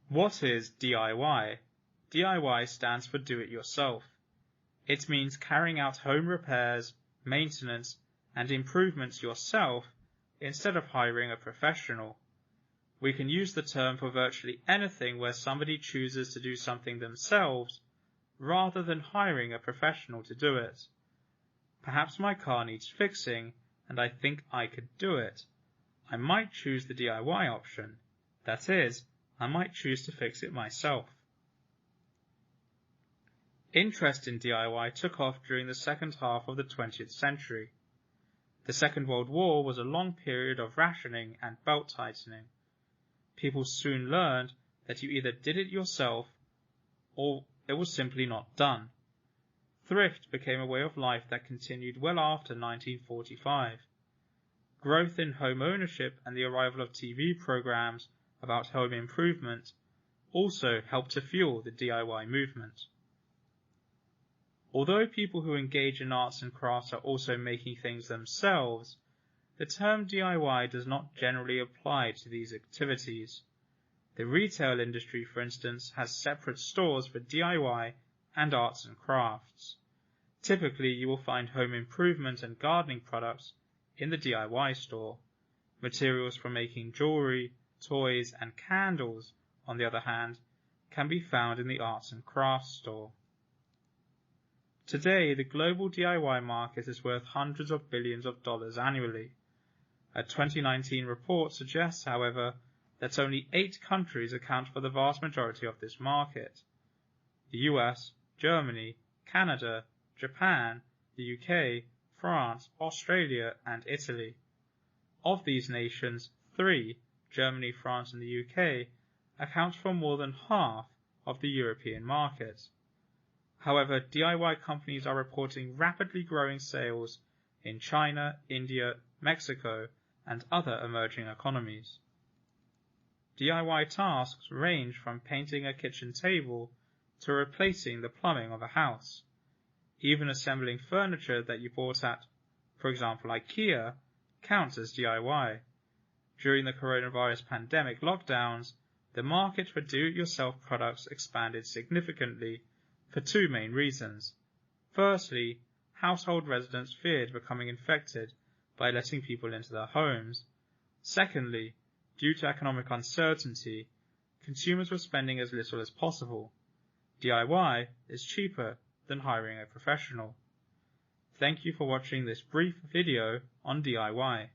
What is DIY? DIY stands for do it yourself. It means carrying out home repairs, maintenance, and improvements yourself instead of hiring a professional. We can use the term for virtually anything where somebody chooses to do something themselves rather than hiring a professional to do it. Perhaps my car needs fixing and I think I could do it. I might choose the DIY option. That is, I might choose to fix it myself. Interest in DIY took off during the second half of the 20th century. The Second World War was a long period of rationing and belt-tightening. People soon learned that you either did it yourself or it was simply not done. Thrift became a way of life that continued well after 1945. Growth in home ownership and the arrival of TV programs about home improvement also helped to fuel the DIY movement. Although people who engage in arts and crafts are also making things themselves, the term DIY does not generally apply to these activities. The retail industry, for instance, has separate stores for DIY and arts and crafts. Typically, you will find home improvement and gardening products in the DIY store. Materials for making jewelry, toys, and candles, on the other hand, can be found in the arts and crafts store. Today, the global DIY market is worth hundreds of billions of dollars annually. A 2019 report suggests, however, that only 8 countries account for the vast majority of this market: the US, Germany, Canada, Japan, the UK, France, Australia, and Italy. Of these nations, 3, Germany, France, and the UK, account for more than half of the European market. However, DIY companies are reporting rapidly growing sales in China, India, Mexico, and other emerging economies. DIY tasks range from painting a kitchen table to replacing the plumbing of a house. Even assembling furniture that you bought at, for example, IKEA, counts as DIY. During the coronavirus pandemic lockdowns, the market for do-it-yourself products expanded significantly for 2 main reasons. Firstly, household residents feared becoming infected by letting people into their homes. Secondly, due to economic uncertainty, consumers were spending as little as possible. DIY is cheaper than hiring a professional. Thank you for watching this brief video on DIY.